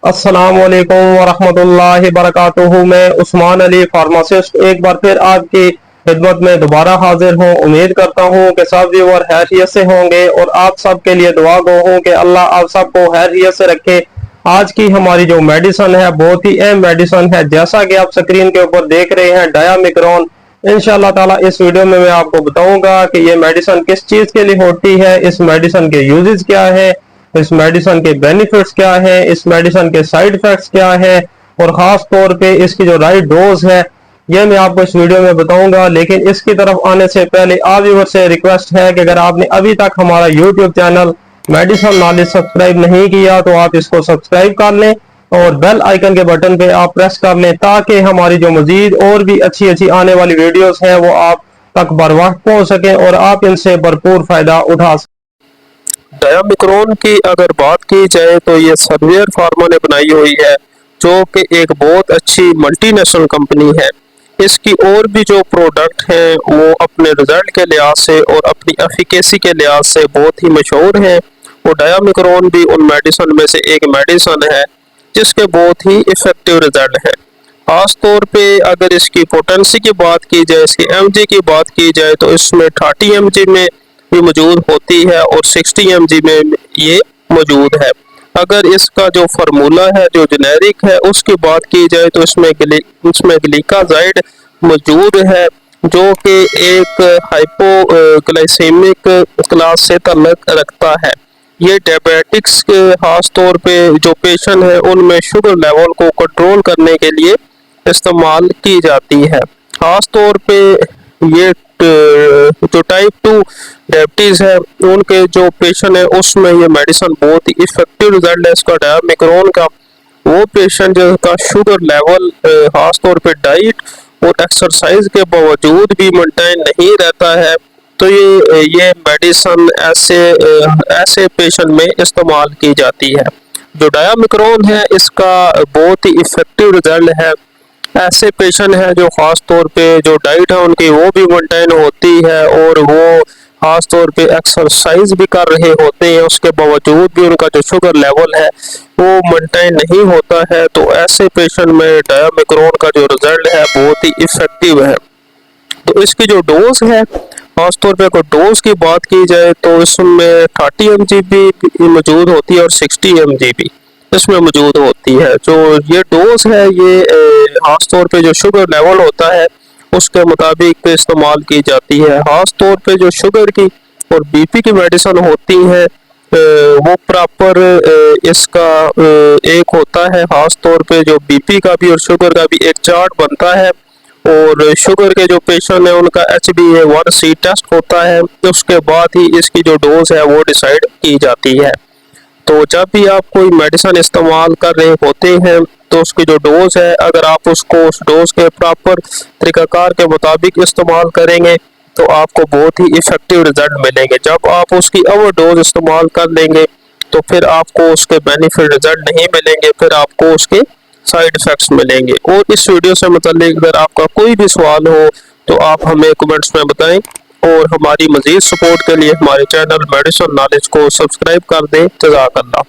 अस्सलाम वालेकुम वरहमतुल्लाहि वबरकातुहू। मैं उस्मान अली फार्मासिस्ट एक बार फिर आपकी खिदमत में दोबारा हाजिर हूँ। उम्मीद करता हूँ कि सब व्यूअर हैरियत से होंगे और आप सब के लिए दुआ गो हूँ कि अल्लाह आप सबको हैरियत से रखे। आज की हमारी जो मेडिसन है बहुत ही अहम मेडिसन है, जैसा कि आप स्क्रीन के ऊपर देख रहे हैं, डायामिक्रॉन। इंशाल्लाह ताला इस वीडियो में मैं आपको बताऊंगा कि ये मेडिसन किस चीज के लिए होती है, इस मेडिसन के यूजेस क्या है, इस मेडिसन के बेनिफिट्स क्या है, इस मेडिसन के साइड इफेक्ट्स क्या है, और खास तौर पे इसकी जो राइट डोज है ये मैं आपको इस वीडियो में बताऊंगा। लेकिन इसकी तरफ आने से पहले आप व्यूअर से रिक्वेस्ट है कि अगर आपने अभी तक हमारा YouTube channel medicine knowledge subscribe नहीं किया तो आप इसको सब्सक्राइब कर लें और बेल आइकन के बटन पे आप प्रेस कर लें, ताकि हमारी जो मजीद और भी अच्छी अच्छी आने वाली वीडियोस हैं वो आप तक बर वक्त पहुंच सकें और आप इनसे भरपूर फायदा उठा सकें। डायामिक्रॉन की अगर बात की जाए तो ये सर्वियर फार्मा ने बनाई हुई है, जो कि एक बहुत अच्छी मल्टीनेशनल कंपनी है। इसकी और भी जो प्रोडक्ट हैं वो अपने रिजल्ट के लिहाज से और अपनी एफिकेसी के लिहाज से बहुत ही मशहूर हैं। और डायामिक्रॉन भी उन मेडिसन में से एक मेडिसन है जिसके बहुत ही इफेक्टिव रिजल्ट है। खास तौर पे अगर इसकी पोटेंसी की बात की जाए, इसकी एमजी की बात की जाए, तो इसमें 30 एमजी में भी मौजूद होती है और 60 एमजी में ये मौजूद है। अगर इसका जो फार्मूला है, जो जेनेरिक है, उसकी बात की जाए तो इसमें ग्लिकाजाइड मौजूद है, जो कि एक हाइपोग्लाइसेमिक क्लास से ताल्लुक रखता है। ये डायबिटिक्स के खास तौर पे जो पेशेंट है उनमें शुगर लेवल को कंट्रोल करने के लिए इस्तेमाल की जाती है। खास तौर पे ये जो टाइप 2 डायबिटीज है उनके जो पेशेंट है उसमें ये मेडिसिन बहुत ही इफेक्टिव रिजल्ट है इसका डायामिक्रॉन का। वो पेशेंट जिनका शुगर लेवल खास तौर पे डाइट और एक्सरसाइज के बावजूद भी मेंटेन नहीं रहता है, तो ये मेडिसिन ऐसे पेशेंट में इस्तेमाल की जाती है। जो डायामिक्रॉन है इसका बहुत ही इफेक्टिव रिजल्ट है। ऐसे पेशेंट हैं जो खास तौर पे जो डाइट है उनकी वो भी मेंटेन होती है और वो खास तौर पे एक्सरसाइज भी कर रहे होते हैं, उसके बावजूद भी उनका जो शुगर लेवल है वो मेंटेन नहीं होता है। तो ऐसे पेशेंट में डायामिक्रॉन का जो रिजल्ट है बहुत ही इफेक्टिव है। तो इसकी जो डोज है, खास तौर पे अगर डोज की बात की जाए तो इसमें 30 mg भी मौजूद होती है और 60 mg भी इसमें मौजूद होती है। जो ये डोज है ये खास तौर पे जो शुगर लेवल होता है उसके मुताबिक इस्तेमाल की जाती है। खास तौर पे जो शुगर की और बीपी की मेडिसिन होती है वो प्रॉपर इसका एक होता है। खास तौर पे जो बीपी का भी और शुगर का भी एक चार्ट बनता है और शुगर के जो पेशेंट है उनका HbA1c टेस्ट होता है, उसके बाद ही इसकी जो डोज है वो डिसाइड की जाती है। तो जब भी आप कोई मेडिसिन इस्तेमाल कर रहे होते हैं तो उसकी जो डोज है, अगर आप उसको उस डोज के प्रॉपर तरीकाकार के मुताबिक इस्तेमाल करेंगे तो आपको बहुत ही इफेक्टिव रिजल्ट मिलेंगे। जब आप उसकी ओवर डोज इस्तेमाल कर लेंगे तो फिर आपको उसके बेनिफिट रिजल्ट नहीं मिलेंगे, फिर आपको उसके साइड इफेक्ट्स मिलेंगे। और इस वीडियो से मतलब अगर आपका कोई भी सवाल हो तो आप हमें कमेंट्स में बताएं और हमारी मजीद सपोर्ट के लिए हमारे चैनल मेडिसन नॉलेज को सब्सक्राइब कर दें। जज़ाकल्लाह।